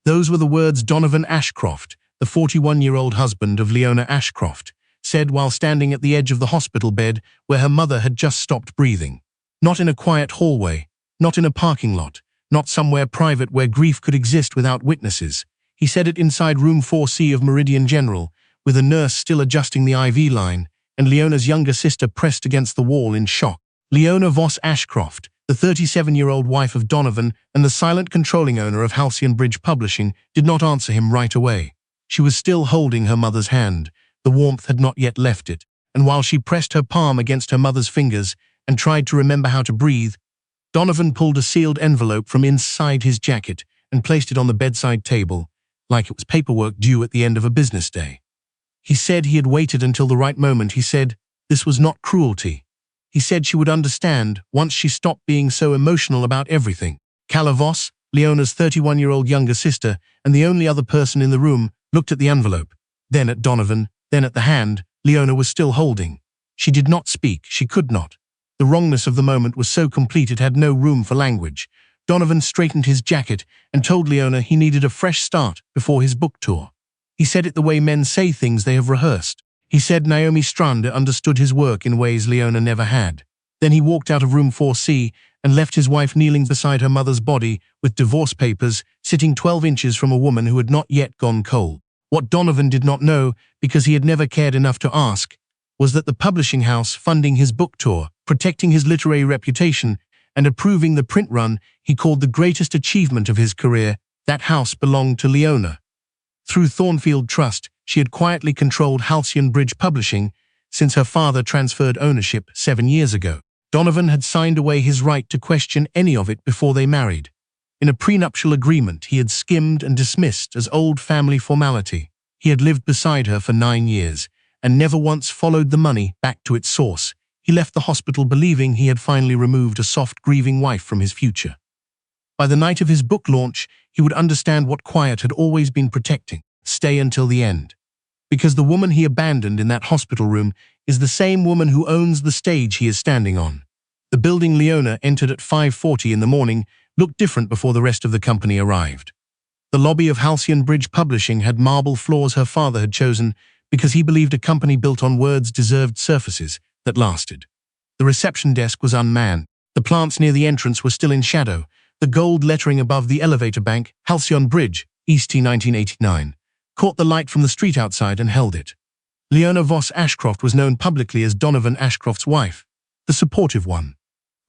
Those were the words Donovan Ashcroft, the 41-year-old husband of Leona Ashcroft, said while standing at the edge of the hospital bed where her mother had just stopped breathing. Not in a quiet hallway, not in a parking lot, not somewhere private where grief could exist without witnesses. He said it inside room 4C of Meridian General, with a nurse still adjusting the IV line, and Leona's younger sister pressed against the wall in shock. Leona Voss Ashcroft, the 37-year-old wife of Donovan and the silent controlling owner of Halcyon Bridge Publishing, did not answer him right away. She was still holding her mother's hand. The warmth had not yet left it, and while she pressed her palm against her mother's fingers and tried to remember how to breathe, Donovan pulled a sealed envelope from inside his jacket and placed it on the bedside table, like it was paperwork due at the end of a business day. He said he had waited until the right moment. He said this was not cruelty. He said she would understand once she stopped being so emotional about everything. Calla Voss, Leona's 31-year-old younger sister and the only other person in the room, looked at the envelope, then at Donovan, then at the hand Leona was still holding. She did not speak. She could not. The wrongness of the moment was so complete it had no room for language. Donovan straightened his jacket and told Leona he needed a fresh start before his book tour. He said it the way men say things they have rehearsed. He said Naomi Stranda understood his work in ways Leona never had. Then he walked out of room 4C and left his wife kneeling beside her mother's body with divorce papers, sitting 12 inches from a woman who had not yet gone cold. What Donovan did not know, because he had never cared enough to ask, was that the publishing house funding his book tour, protecting his literary reputation, and approving the print run he called the greatest achievement of his career, that house belonged to Leona. Through Thornfield Trust, she had quietly controlled Halcyon Bridge Publishing since her father transferred ownership 7 years ago. Donovan had signed away his right to question any of it before they married. In a prenuptial agreement he had skimmed and dismissed as old family formality. He had lived beside her for 9 years and never once followed the money back to its source. He left the hospital believing he had finally removed a soft, grieving wife from his future. By the night of his book launch, he would understand what quiet had always been protecting. Stay until the end. Because the woman he abandoned in that hospital room is the same woman who owns the stage he is standing on. The building Leona entered at 5:40 in the morning looked different before the rest of the company arrived. The lobby of Halcyon Bridge Publishing had marble floors her father had chosen because he believed a company built on words deserved surfaces that lasted. The reception desk was unmanned. The plants near the entrance were still in shadow. The gold lettering above the elevator bank, Halcyon Bridge, East 1989, caught the light from the street outside and held it. Leona Voss Ashcroft was known publicly as Donovan Ashcroft's wife, the supportive one,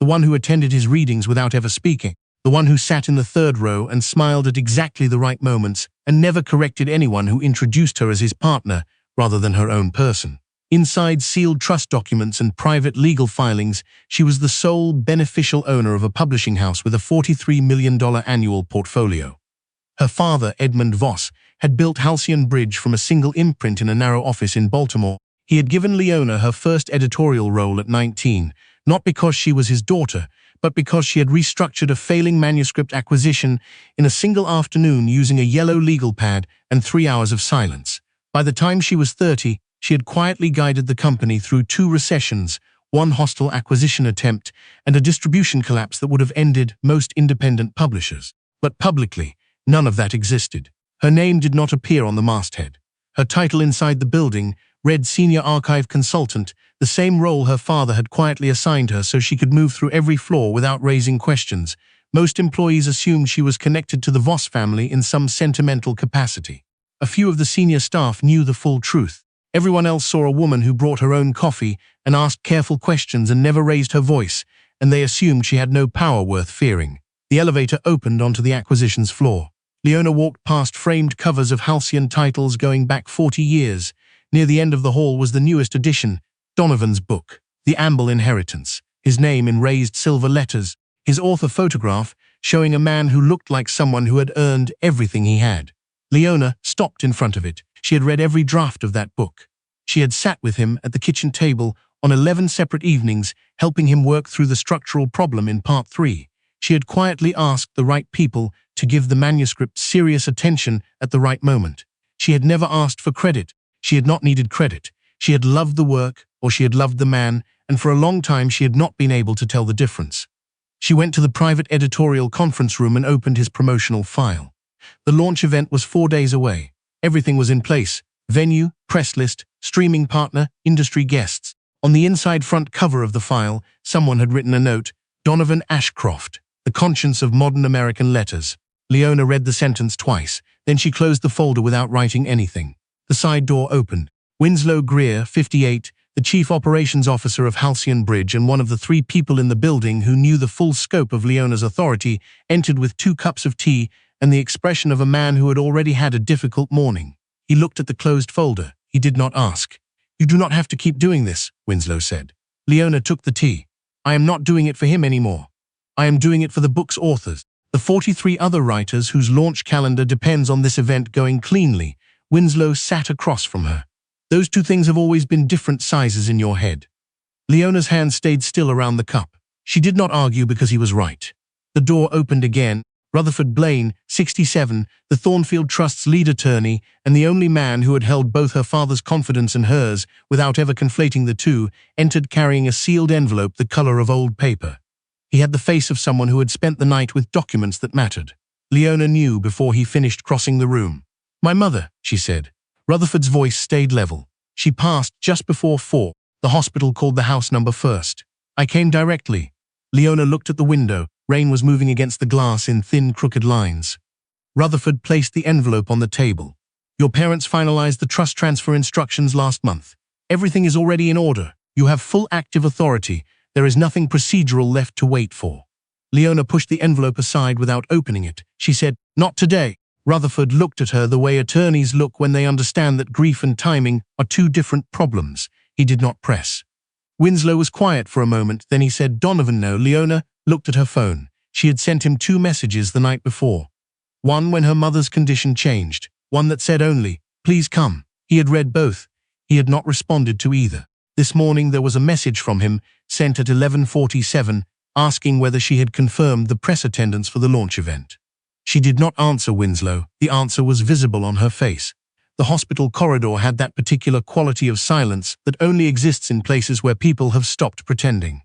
the one who attended his readings without ever speaking, the one who sat in the third row and smiled at exactly the right moments and never corrected anyone who introduced her as his partner rather than her own person. Inside sealed trust documents and private legal filings, she was the sole beneficial owner of a publishing house with a $43 million annual portfolio. Her father, Edmund Voss, had built Halcyon Bridge from a single imprint in a narrow office in Baltimore. He had given Leona her first editorial role at 19, not because she was his daughter, but because she had restructured a failing manuscript acquisition in a single afternoon using a yellow legal pad and 3 hours of silence. By the time she was 30, she had quietly guided the company through 2 recessions, 1 hostile acquisition attempt, and a distribution collapse that would have ended most independent publishers. But publicly, none of that existed. Her name did not appear on the masthead. Her title inside the building read Senior Archive Consultant, the same role her father had quietly assigned her so she could move through every floor without raising questions. Most employees assumed she was connected to the Voss family in some sentimental capacity. A few of the senior staff knew the full truth. Everyone else saw a woman who brought her own coffee and asked careful questions and never raised her voice, and they assumed she had no power worth fearing. The elevator opened onto the acquisitions floor. Leona walked past framed covers of Halcyon titles going back 40 years. Near the end of the hall was the newest edition, Donovan's book, The Amble Inheritance, his name in raised silver letters, his author photograph showing a man who looked like someone who had earned everything he had. Leona stopped in front of it. She had read every draft of that book. She had sat with him at the kitchen table on 11 separate evenings, helping him work through the structural problem in Part 3. She had quietly asked the right people to give the manuscript serious attention at the right moment. She had never asked for credit. She had not needed credit. She had loved the work, or she had loved the man, and for a long time she had not been able to tell the difference. She went to the private editorial conference room and opened his promotional file. The launch event was 4 days away. Everything was in place: venue, press list, streaming partner, industry guests. On the inside front cover of the file, someone had written a note: Donovan Ashcroft, the conscience of modern American letters. Leona read the sentence twice, then she closed the folder without writing anything. The side door opened. Winslow Greer, 58, the chief operations officer of Halcyon Bridge and one of the 3 people in the building who knew the full scope of Leona's authority, entered with 2 cups of tea and the expression of a man who had already had a difficult morning. He looked at the closed folder. He did not ask. "You do not have to keep doing this," Winslow said. Leona took the tea. "I am not doing it for him anymore. I am doing it for the book's authors, the 43 other writers whose launch calendar depends on this event going cleanly." Winslow sat across from her. "Those 2 things have always been different sizes in your head." Leona's hand stayed still around the cup. She did not argue because he was right. The door opened again. Rutherford Blaine, 67, the Thornfield Trust's lead attorney and the only man who had held both her father's confidence and hers without ever conflating the two, entered carrying a sealed envelope the color of old paper. He had the face of someone who had spent the night with documents that mattered. Leona knew before he finished crossing the room. "My mother," she said. Rutherford's voice stayed level. "She passed just before 4. The hospital called the house number first. I came directly." Leona looked at the window. Rain was moving against the glass in thin, crooked lines. Rutherford placed the envelope on the table. "Your parents finalized the trust transfer instructions last month. Everything is already in order. You have full active authority. There is nothing procedural left to wait for." Leona pushed the envelope aside without opening it. She said, "Not today." Rutherford looked at her the way attorneys look when they understand that grief and timing are 2 different problems. He did not press. Winslow was quiet for a moment, then he said, "Donovan, no." Leona looked at her phone. She had sent him 2 messages the night before. One when her mother's condition changed, one that said only, "Please come." He had read both. He had not responded to either. This morning there was a message from him, sent at 11:47, asking whether she had confirmed the press attendance for the launch event. She did not answer Winslow. The answer was visible on her face. The hospital corridor had that particular quality of silence that only exists in places where people have stopped pretending.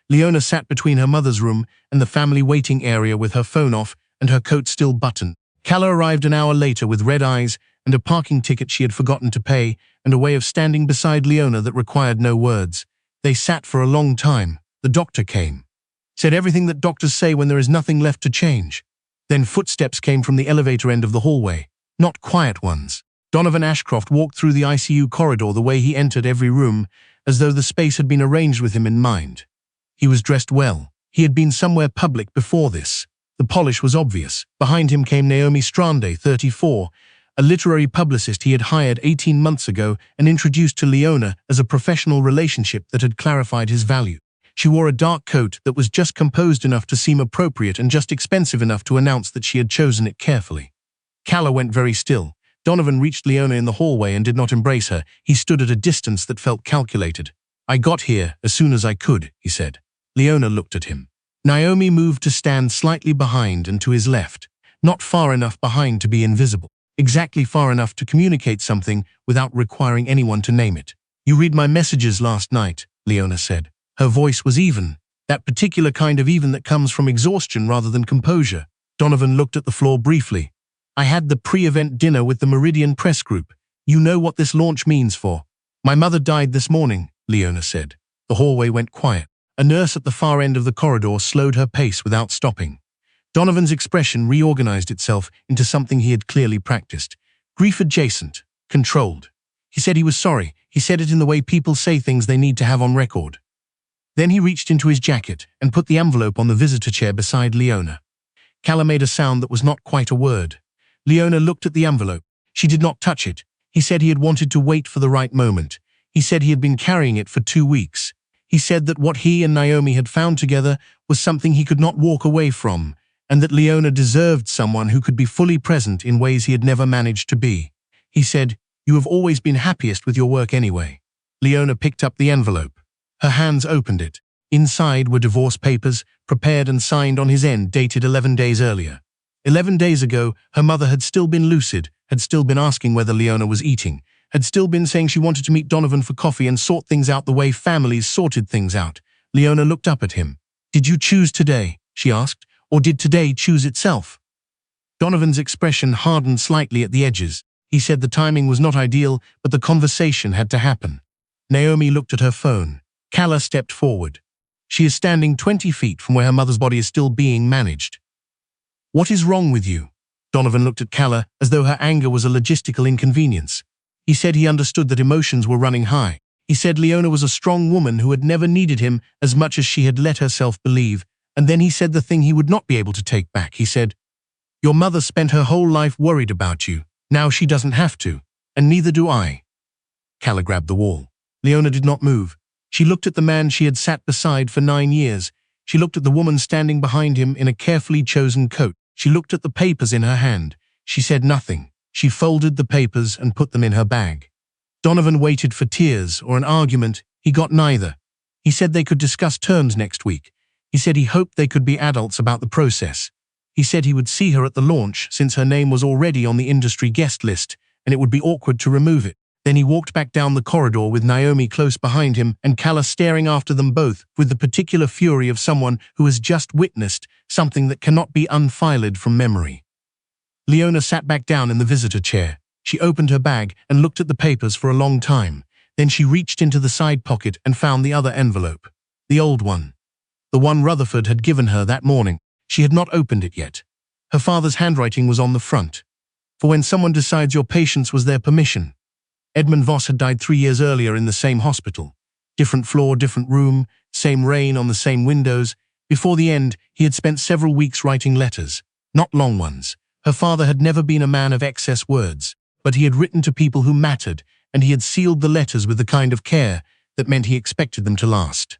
Leona sat between her mother's room and the family waiting area with her phone off and her coat still buttoned. Calla arrived an hour later with red eyes and a parking ticket she had forgotten to pay and a way of standing beside Leona that required no words. They sat for a long time. The doctor came. Said everything that doctors say when there is nothing left to change. Then footsteps came from the elevator end of the hallway. Not quiet ones. Donovan Ashcroft walked through the ICU corridor the way he entered every room, as though the space had been arranged with him in mind. He was dressed well. He had been somewhere public before this. The polish was obvious. Behind him came Naomi Strande, 34, a literary publicist he had hired 18 months ago and introduced to Leona as a professional relationship that had clarified his value. She wore a dark coat that was just composed enough to seem appropriate and just expensive enough to announce that she had chosen it carefully. Calla went very still. Donovan reached Leona in the hallway and did not embrace her. He stood at a distance that felt calculated. "I got here as soon as I could," he said. Leona looked at him. Naomi moved to stand slightly behind and to his left, not far enough behind to be invisible, exactly far enough to communicate something without requiring anyone to name it. "You read my messages last night," Leona said. Her voice was even, that particular kind of even that comes from exhaustion rather than composure. Donovan looked at the floor briefly. "I had the pre-event dinner with the Meridian Press Group. You know what this launch means for." "My mother died this morning," Leona said. The hallway went quiet. A nurse at the far end of the corridor slowed her pace without stopping. Donovan's expression reorganized itself into something he had clearly practiced. Grief-adjacent, controlled. He said he was sorry. He said it in the way people say things they need to have on record. Then he reached into his jacket and put the envelope on the visitor chair beside Leona. Calla made a sound that was not quite a word. Leona looked at the envelope. She did not touch it. He said he had wanted to wait for the right moment. He said he had been carrying it for 2 weeks. He said that what he and Naomi had found together was something he could not walk away from, and that Leona deserved someone who could be fully present in ways he had never managed to be. He said, "You have always been happiest with your work anyway." Leona picked up the envelope. Her hands opened it. Inside were divorce papers, prepared and signed on his end, dated 11 days earlier. 11 days ago, her mother had still been lucid, had still been asking whether Leona was eating, had still been saying she wanted to meet Donovan for coffee and sort things out the way families sorted things out. Leona looked up at him. "Did you choose today?" she asked, "or did today choose itself?" Donovan's expression hardened slightly at the edges. He said the timing was not ideal, but the conversation had to happen. Naomi looked at her phone. Calla stepped forward. She is standing 20 feet from where her mother's body is still being managed. What is wrong with you? Donovan looked at Calla as though her anger was a logistical inconvenience. He said he understood that emotions were running high. He said Leona was a strong woman who had never needed him as much as she had let herself believe, and then he said the thing he would not be able to take back. He said, "Your mother spent her whole life worried about you. Now she doesn't have to, and neither do I." Calla grabbed the wall. Leona did not move. She looked at the man she had sat beside for 9 years. She looked at the woman standing behind him in a carefully chosen coat. She looked at the papers in her hand. She said nothing. She folded the papers and put them in her bag. Donovan waited for tears or an argument. He got neither. He said they could discuss terms next week. He said he hoped they could be adults about the process. He said he would see her at the launch since her name was already on the industry guest list, and it would be awkward to remove it. Then he walked back down the corridor with Naomi close behind him and Calla staring after them both with the particular fury of someone who has just witnessed something that cannot be unfiled from memory. Leona sat back down in the visitor chair. She opened her bag and looked at the papers for a long time. Then she reached into the side pocket and found the other envelope. The old one. The one Rutherford had given her that morning. She had not opened it yet. Her father's handwriting was on the front. For when someone decides your patience was their permission. Edmund Voss had died 3 years earlier in the same hospital. Different floor, different room, same rain on the same windows. Before the end, he had spent several weeks writing letters. Not long ones. Her father had never been a man of excess words, but he had written to people who mattered, and he had sealed the letters with the kind of care that meant he expected them to last.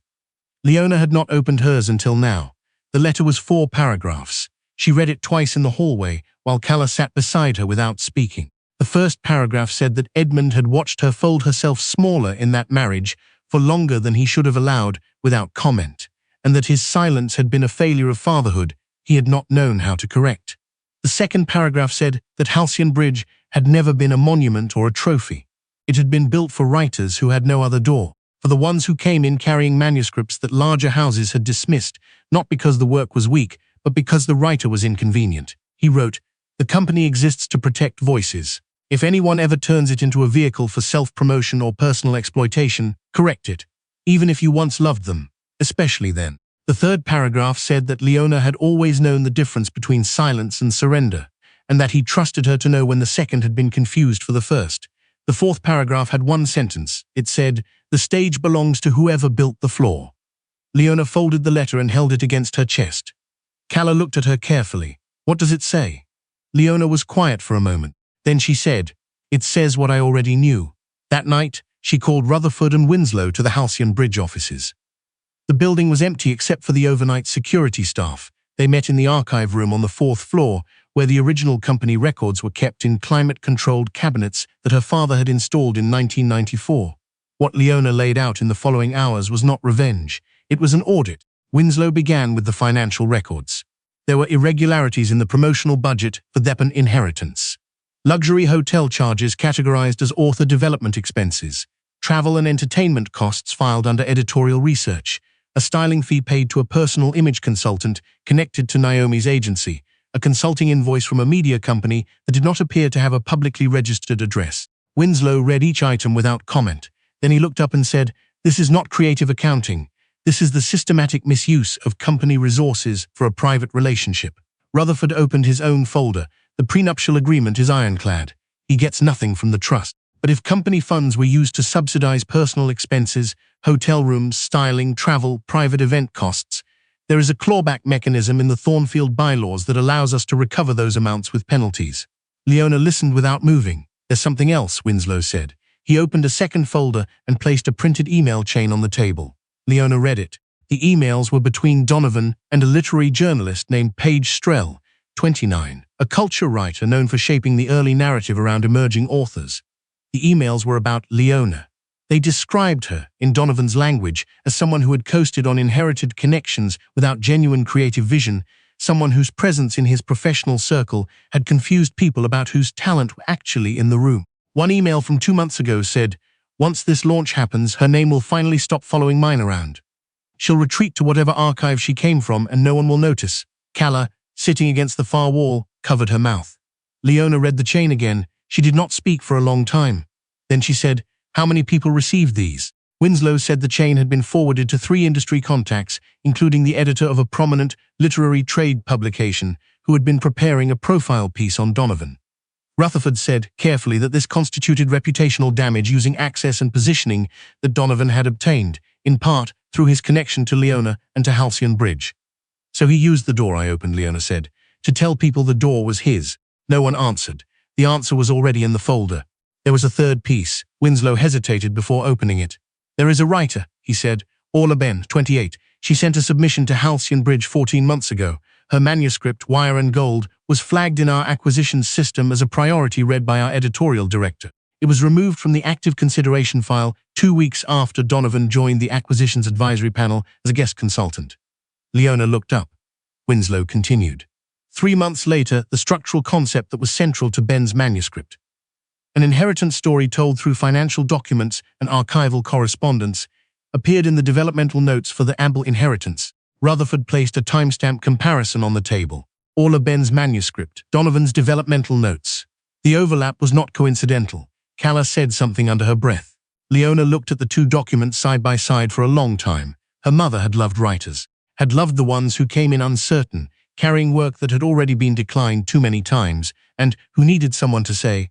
Leona had not opened hers until now. The letter was 4 paragraphs. She read it twice in the hallway, while Calla sat beside her without speaking. The first paragraph said that Edmund had watched her fold herself smaller in that marriage for longer than he should have allowed without comment, and that his silence had been a failure of fatherhood he had not known how to correct. The second paragraph said that Halcyon Bridge had never been a monument or a trophy. It had been built for writers who had no other door, for the ones who came in carrying manuscripts that larger houses had dismissed, not because the work was weak, but because the writer was inconvenient. He wrote, "The company exists to protect voices. If anyone ever turns it into a vehicle for self-promotion or personal exploitation, correct it, even if you once loved them, especially then." The third paragraph said that Leona had always known the difference between silence and surrender, and that he trusted her to know when the second had been confused for the first. The fourth paragraph had one sentence. It said, "The stage belongs to whoever built the floor." Leona folded the letter and held it against her chest. Calla looked at her carefully. "What does it say?" Leona was quiet for a moment. Then she said, "It says what I already knew." That night, she called Rutherford and Winslow to the Halcyon Bridge offices. The building was empty except for the overnight security staff. They met in the archive room on the 4th floor, where the original company records were kept in climate-controlled cabinets that her father had installed in 1994. What Leona laid out in the following hours was not revenge. It was an audit. Winslow began with the financial records. There were irregularities in the promotional budget for the inheritance. Luxury hotel charges categorized as author development expenses. Travel and entertainment costs filed under editorial research. A styling fee paid to a personal image consultant connected to Naomi's agency. A consulting invoice from a media company that did not appear to have a publicly registered address. Winslow read each item without comment. Then he looked up and said, "This is not creative accounting. This is the systematic misuse of company resources for a private relationship." Rutherford opened his own folder. "The prenuptial agreement is ironclad. He gets nothing from the trust. But if company funds were used to subsidize personal expenses, hotel rooms, styling, travel, private event costs, there is a clawback mechanism in the Thornfield bylaws that allows us to recover those amounts with penalties." Leona listened without moving. "There's something else," Winslow said. He opened a second folder and placed a printed email chain on the table. Leona read it. The emails were between Donovan and a literary journalist named Paige Strell, 29, a culture writer known for shaping the early narrative around emerging authors. The emails were about Leona. They described her, in Donovan's language, as someone who had coasted on inherited connections without genuine creative vision, someone whose presence in his professional circle had confused people about whose talent were actually in the room. One email from 2 months ago said, "Once this launch happens, her name will finally stop following mine around. She'll retreat to whatever archive she came from and no one will notice." Calla, sitting against the far wall, covered her mouth. Leona read the chain again. She did not speak for a long time. Then she said, "How many people received these?" Winslow said the chain had been forwarded to 3 industry contacts, including the editor of a prominent literary trade publication who had been preparing a profile piece on Donovan. Rutherford said carefully that this constituted reputational damage using access and positioning that Donovan had obtained, in part through his connection to Leona and to Halcyon Bridge. "So he used the door I opened," Leona said, "to tell people the door was his." No one answered. The answer was already in the folder. There was a third piece. Winslow hesitated before opening it. "There is a writer," he said, "Orla Ben, 28. She sent a submission to Halcyon Bridge 14 months ago. Her manuscript, Wire and Gold, was flagged in our acquisitions system as a priority read by our editorial director. It was removed from the active consideration file 2 weeks after Donovan joined the acquisitions advisory panel as a guest consultant." Leona looked up. Winslow continued. 3 months later, the structural concept that was central to Ben's manuscript, an inheritance story told through financial documents and archival correspondence, appeared in the developmental notes for the Amble inheritance. Rutherford placed a timestamp comparison on the table. Orla Ben's manuscript, Donovan's developmental notes. The overlap was not coincidental. Calla said something under her breath. Leona looked at the 2 documents side by side for a long time. Her mother had loved writers, had loved the ones who came in uncertain, carrying work that had already been declined too many times, and who needed someone to say,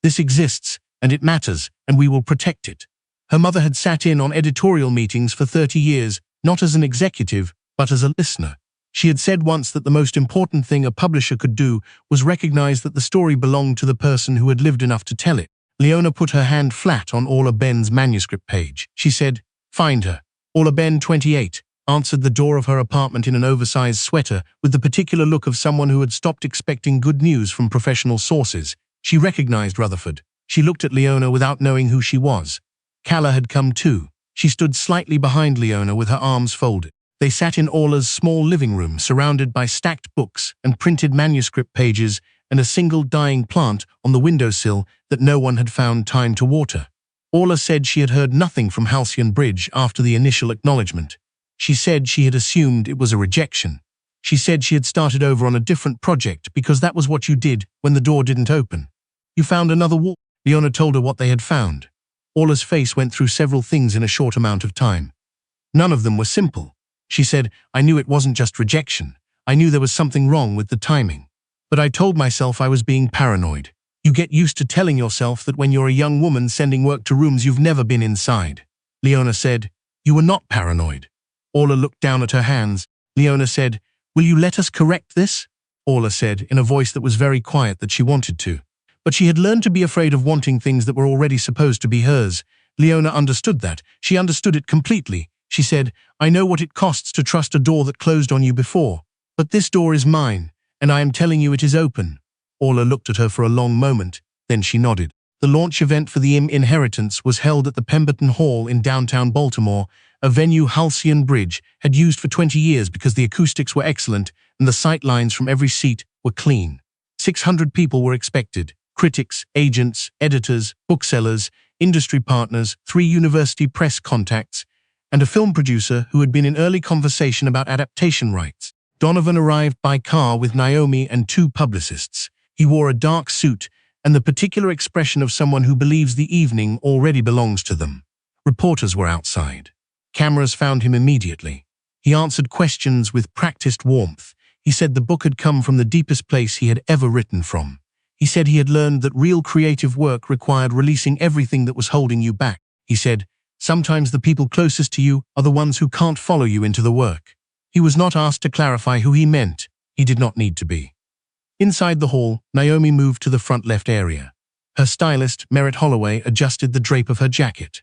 "This exists, and it matters, and we will protect it." Her mother had sat in on editorial meetings for 30 years, not as an executive, but as a listener. She had said once that the most important thing a publisher could do was recognize that the story belonged to the person who had lived enough to tell it. Leona put her hand flat on Orla Ben's manuscript page. She said, "Find her." Orla Ben, 28, answered the door of her apartment in an oversized sweater with the particular look of someone who had stopped expecting good news from professional sources. She recognized Rutherford. She looked at Leona without knowing who she was. Calla had come too. She stood slightly behind Leona with her arms folded. They sat in Orla's small living room, surrounded by stacked books and printed manuscript pages and a single dying plant on the windowsill that no one had found time to water. Orla said she had heard nothing from Halcyon Bridge after the initial acknowledgement. She said she had assumed it was a rejection. She said she had started over on a different project because that was what you did when the door didn't open. "You found another wall." Leona told her what they had found. Orla's face went through several things in a short amount of time. None of them were simple. She said, "I knew it wasn't just rejection. I knew there was something wrong with the timing. But I told myself I was being paranoid. You get used to telling yourself that when you're a young woman sending work to rooms you've never been inside." Leona said, "You were not paranoid." Orla looked down at her hands. Leona said, "Will you let us correct this?" Orla said, in a voice that was very quiet, that she wanted to. But she had learned to be afraid of wanting things that were already supposed to be hers. Leona understood that. She understood it completely. She said, "I know what it costs to trust a door that closed on you before. But this door is mine, and I am telling you it is open." Orla looked at her for a long moment, then she nodded. The launch event for the Inheritance was held at the Pemberton Hall in downtown Baltimore, a venue Halcyon Bridge had used for 20 years because the acoustics were excellent and the sight lines from every seat were clean. 600 people were expected: critics, agents, editors, booksellers, industry partners, 3 university press contacts, and a film producer who had been in early conversation about adaptation rights. Donovan arrived by car with Naomi and 2 publicists. He wore a dark suit and the particular expression of someone who believes the evening already belongs to them. Reporters were outside. Cameras found him immediately. He answered questions with practiced warmth. He said the book had come from the deepest place he had ever written from. He said he had learned that real creative work required releasing everything that was holding you back. He said, "Sometimes the people closest to you are the ones who can't follow you into the work." He was not asked to clarify who he meant. He did not need to be. Inside the hall, Naomi moved to the front left area. Her stylist, Merritt Holloway, adjusted the drape of her jacket.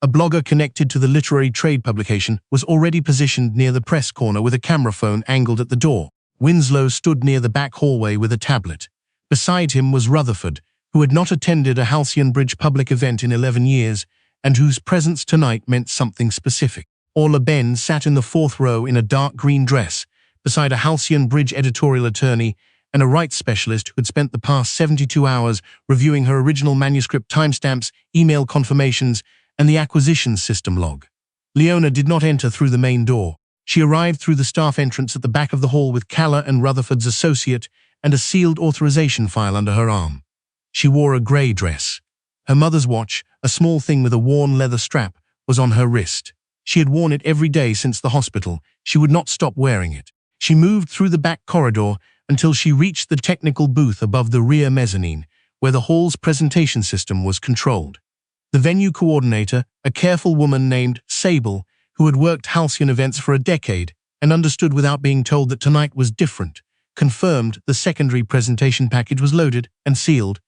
A blogger connected to the literary trade publication was already positioned near the press corner with a camera phone angled at the door. Winslow stood near the back hallway with a tablet. Beside him was Rutherford, who had not attended a Halcyon Bridge public event in 11 years, and whose presence tonight meant something specific. Orla Ben sat in the 4th row in a dark green dress, beside a Halcyon Bridge editorial attorney and a rights specialist who had spent the past 72 hours reviewing her original manuscript timestamps, email confirmations, and the acquisitions system log. Leona did not enter through the main door. She arrived through the staff entrance at the back of the hall with Calla and Rutherford's associate and a sealed authorization file under her arm. She wore a grey dress. Her mother's watch, a small thing with a worn leather strap, was on her wrist. She had worn it every day since the hospital. She would not stop wearing it. She moved through the back corridor until she reached the technical booth above the rear mezzanine, where the hall's presentation system was controlled. The venue coordinator, a careful woman named Sable, who had worked Halcyon events for a decade and understood without being told that tonight was different, confirmed the secondary presentation package was loaded and sealed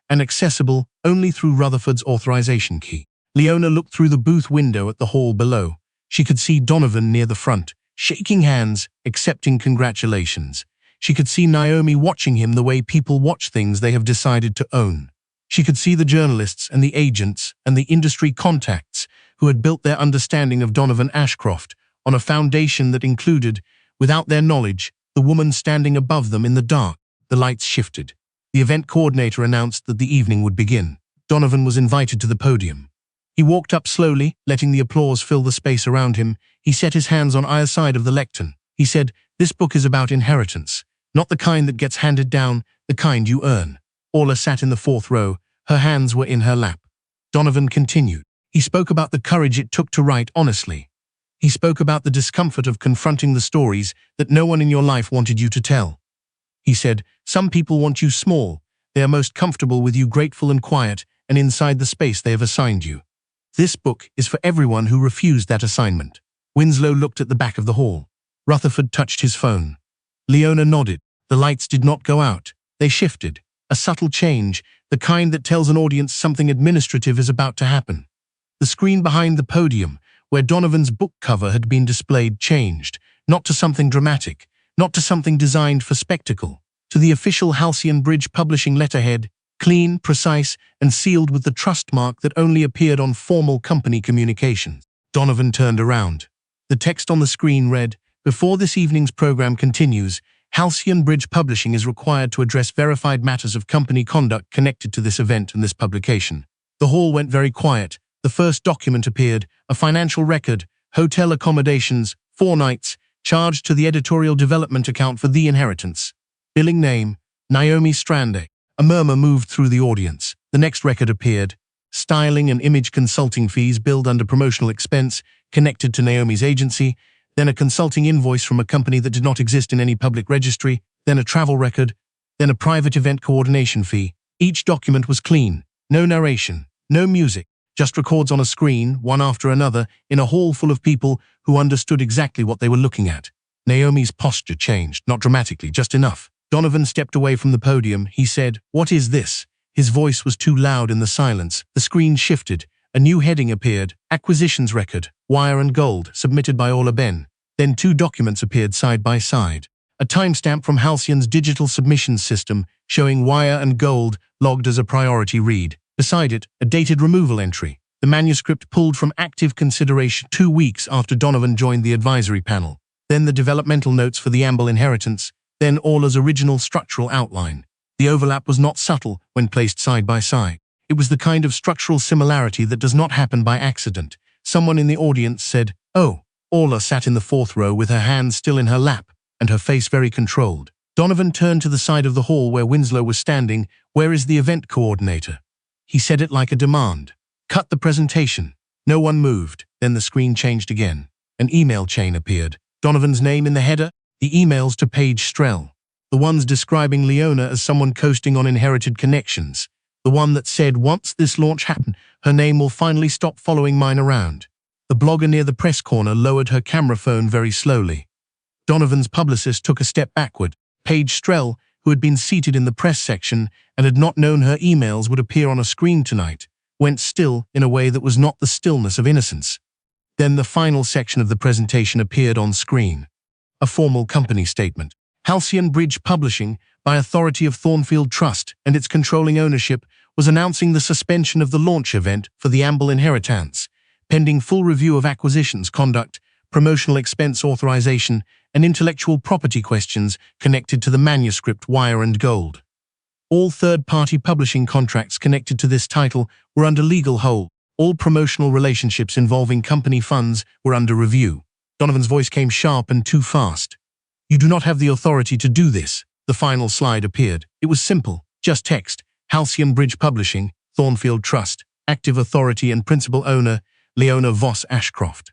and accessible only through Rutherford's authorization key. Leona looked through the booth window at the hall below. She could see Donovan near the front, shaking hands, accepting congratulations. She could see Naomi watching him the way people watch things they have decided to own. She could see the journalists and the agents and the industry contacts who had built their understanding of Donovan Ashcroft on a foundation that included, without their knowledge, the woman standing above them in the dark. The lights shifted. The event coordinator announced that the evening would begin. Donovan was invited to the podium. He walked up slowly, letting the applause fill the space around him. He set his hands on either side of the lectern. He said, "This book is about inheritance, not the kind that gets handed down, the kind you earn." Orla sat in the fourth row. Her hands were in her lap. Donovan continued. He spoke about the courage it took to write honestly. He spoke about the discomfort of confronting the stories that no one in your life wanted you to tell. He said, "Some people want you small. They are most comfortable with you grateful and quiet and inside the space they have assigned you. This book is for everyone who refused that assignment." Winslow looked at the back of the hall. Rutherford touched his phone. Leona nodded. The lights did not go out. They shifted. A subtle change, the kind that tells an audience something administrative is about to happen. The screen behind the podium, where Donovan's book cover had been displayed, changed, not to something dramatic, not to something designed for spectacle, to the official Halcyon Bridge Publishing letterhead, clean, precise, and sealed with the trust mark that only appeared on formal company communications. Donovan turned around. The text on the screen read, "Before this evening's program continues, Halcyon Bridge Publishing is required to address verified matters of company conduct connected to this event and this publication." The hall went very quiet. The first document appeared, a financial record, hotel accommodations, 4 nights, charged to the editorial development account for The Inheritance. Billing name, Naomi Strande. A murmur moved through the audience. The next record appeared, styling and image consulting fees billed under promotional expense, connected to Naomi's agency, then a consulting invoice from a company that did not exist in any public registry, then a travel record, then a private event coordination fee. Each document was clean, no narration, no music, just records on a screen, one after another, in a hall full of people who understood exactly what they were looking at. Naomi's posture changed, not dramatically, just enough. Donovan stepped away from the podium. He said, "What is this?" His voice was too loud in the silence. The screen shifted. A new heading appeared, Acquisitions Record, Wire and Gold, submitted by Orla Ben. Then 2 documents appeared side by side. A timestamp from Halcyon's digital submissions system showing Wire and Gold logged as a priority read. Beside it, a dated removal entry. The manuscript pulled from active consideration 2 weeks after Donovan joined the advisory panel. Then the developmental notes for the Amble Inheritance. Then Orla's original structural outline. The overlap was not subtle when placed side by side. It was the kind of structural similarity that does not happen by accident. Someone in the audience said, "Oh." Orla sat in the fourth row with her hands still in her lap and her face very controlled. Donovan turned to the side of the hall where Winslow was standing. "Where is the event coordinator?" He said it like a demand. "Cut the presentation." No one moved. Then the screen changed again. An email chain appeared. Donovan's name in the header, the emails to Paige Strell. The ones describing Leona as someone coasting on inherited connections. The one that said, "Once this launch happens, her name will finally stop following mine around." The blogger near the press corner lowered her camera phone very slowly. Donovan's publicist took a step backward. Paige Strell, who had been seated in the press section and had not known her emails would appear on a screen tonight, went still in a way that was not the stillness of innocence. Then the final section of the presentation appeared on screen. A formal company statement. Halcyon Bridge Publishing, by authority of Thornfield Trust and its controlling ownership, was announcing the suspension of the launch event for the Amble Inheritance, pending full review of acquisitions conduct, promotional expense authorization, and intellectual property questions connected to the manuscript Wire and Gold. All third-party publishing contracts connected to this title were under legal hold. All promotional relationships involving company funds were under review. Donovan's voice came sharp and too fast. "You do not have the authority to do this." The final slide appeared. It was simple, just text. Halcyon Bridge Publishing, Thornfield Trust, active authority and principal owner, Leona Voss Ashcroft.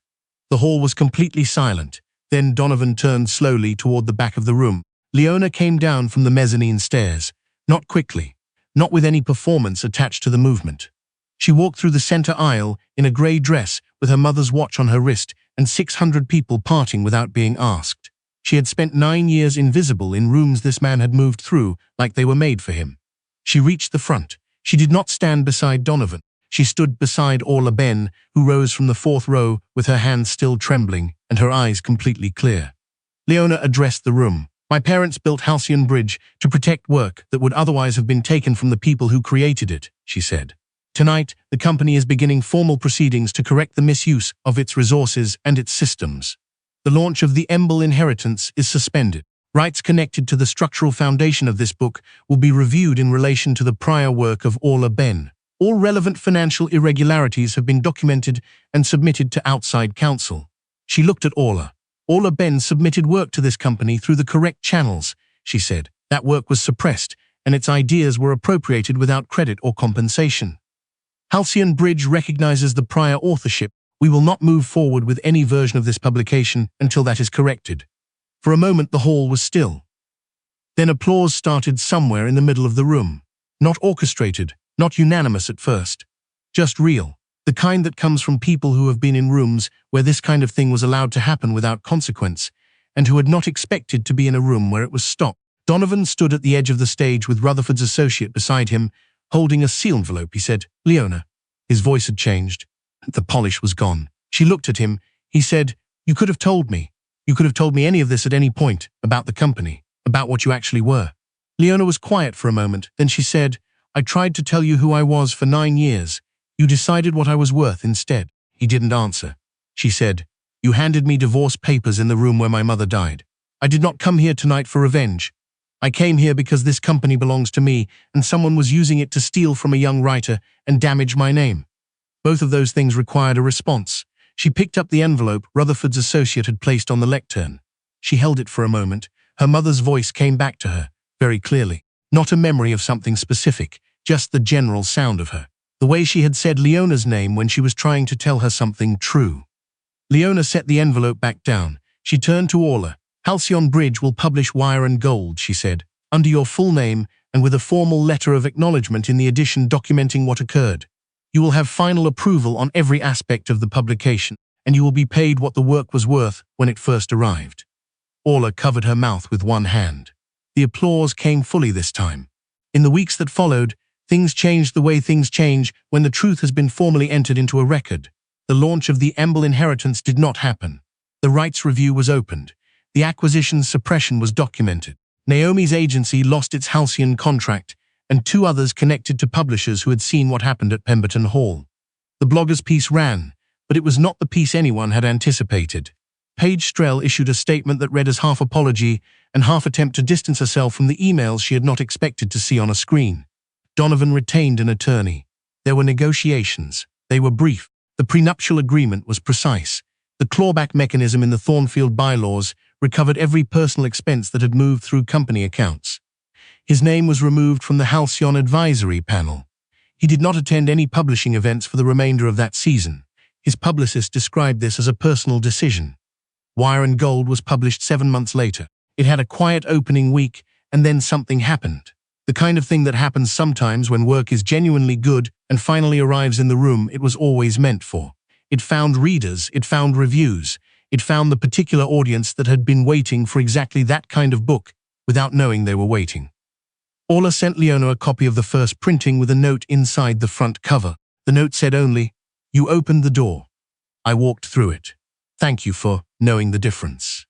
The hall was completely silent. Then Donovan turned slowly toward the back of the room. Leona came down from the mezzanine stairs. Not quickly, not with any performance attached to the movement. She walked through the center aisle in a grey dress with her mother's watch on her wrist and 600 people parting without being asked. She had spent 9 years invisible in rooms this man had moved through like they were made for him. She reached the front. She did not stand beside Donovan. She stood beside Orla Ben, who rose from the 4th row with her hands still trembling and her eyes completely clear. Leona addressed the room. My parents built Halcyon Bridge to protect work that would otherwise have been taken from the people who created it, she said. Tonight, the company is beginning formal proceedings to correct the misuse of its resources and its systems. The launch of the unveiled inheritance is suspended. Rights connected to the structural foundation of this book will be reviewed in relation to the prior work of Orla Ben. All relevant financial irregularities have been documented and submitted to outside counsel. She looked at Orla. Orla Ben submitted work to this company through the correct channels, she said. That work was suppressed, and its ideas were appropriated without credit or compensation. Halcyon Bridge recognizes the prior authorship. We will not move forward with any version of this publication until that is corrected. For a moment the hall was still. Then applause started somewhere in the middle of the room. Not orchestrated, not unanimous at first. Just real. The kind that comes from people who have been in rooms where this kind of thing was allowed to happen without consequence, and who had not expected to be in a room where it was stopped. Donovan stood at the edge of the stage with Rutherford's associate beside him, holding a seal envelope. He said, "Leona." His voice had changed. The polish was gone. She looked at him. He said, "You could have told me. You could have told me any of this at any point, about the company, about what you actually were." Leona was quiet for a moment. Then she said, "I tried to tell you who I was for 9 years. You decided what I was worth instead." He didn't answer. She said, "You handed me divorce papers in the room where my mother died. I did not come here tonight for revenge. I came here because this company belongs to me and someone was using it to steal from a young writer and damage my name." Both of those things required a response. She picked up the envelope Rutherford's associate had placed on the lectern. She held it for a moment. Her mother's voice came back to her, very clearly. Not a memory of something specific, just the general sound of her. The way she had said Leona's name when she was trying to tell her something true. Leona set the envelope back down. She turned to Orla. "Halcyon Bridge will publish Wire and Gold," she said, "under your full name and with a formal letter of acknowledgement in the edition documenting what occurred. You will have final approval on every aspect of the publication, and you will be paid what the work was worth when it first arrived." Orla covered her mouth with one hand. The applause came fully this time. In the weeks that followed, things changed the way things change when the truth has been formally entered into a record. The launch of the unveiled inheritance did not happen. The rights review was opened. The acquisition suppression was documented. Naomi's agency lost its Halcyon contract, and 2 others connected to publishers who had seen what happened at Pemberton Hall. The blogger's piece ran, but it was not the piece anyone had anticipated. Paige Strell issued a statement that read as half apology and half attempt to distance herself from the emails she had not expected to see on a screen. Donovan retained an attorney. There were negotiations. They were brief. The prenuptial agreement was precise. The clawback mechanism in the Thornfield bylaws recovered every personal expense that had moved through company accounts. His name was removed from the Halcyon advisory panel. He did not attend any publishing events for the remainder of that season. His publicist described this as a personal decision. Wire and Gold was published 7 months later. It had a quiet opening week, and then something happened. The kind of thing that happens sometimes when work is genuinely good and finally arrives in the room it was always meant for. It found readers, it found reviews, it found the particular audience that had been waiting for exactly that kind of book without knowing they were waiting. Orla sent Leona a copy of the first printing with a note inside the front cover. The note said only, "You opened the door. I walked through it. Thank you for knowing the difference."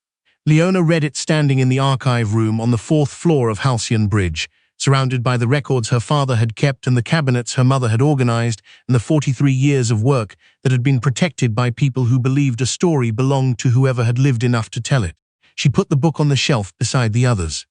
Leona read it standing in the archive room on the 4th floor of Halcyon Bridge, surrounded by the records her father had kept and the cabinets her mother had organized and the 43 years of work that had been protected by people who believed a story belonged to whoever had lived enough to tell it. She put the book on the shelf beside the others.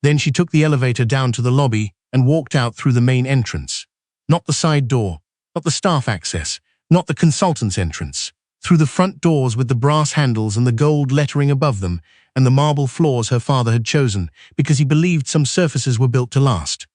Then she took the elevator down to the lobby and walked out through the main entrance. Not the side door, not the staff access, not the consultant's entrance. through the front doors with the brass handles and the gold lettering above them, and the marble floors her father had chosen, because he believed some surfaces were built to last.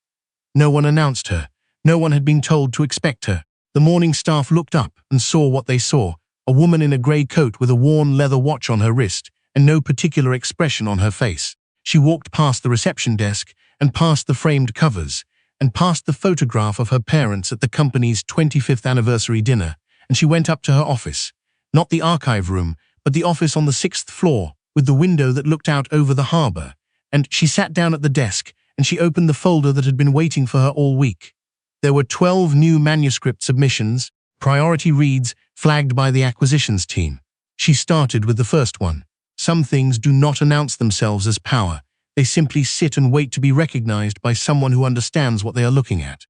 No one announced her. No one had been told to expect her. The morning staff looked up and saw what they saw, a woman in a grey coat with a worn leather watch on her wrist, and no particular expression on her face. She walked past the reception desk, and past the framed covers, and past the photograph of her parents at the company's 25th anniversary dinner, and she went up to her office. Not the archive room, but the office on the 6th floor, with the window that looked out over the harbour. And she sat down at the desk, and she opened the folder that had been waiting for her all week. There were 12 new manuscript submissions, priority reads, flagged by the acquisitions team. She started with the first one. Some things do not announce themselves as power. They simply sit and wait to be recognized by someone who understands what they are looking at.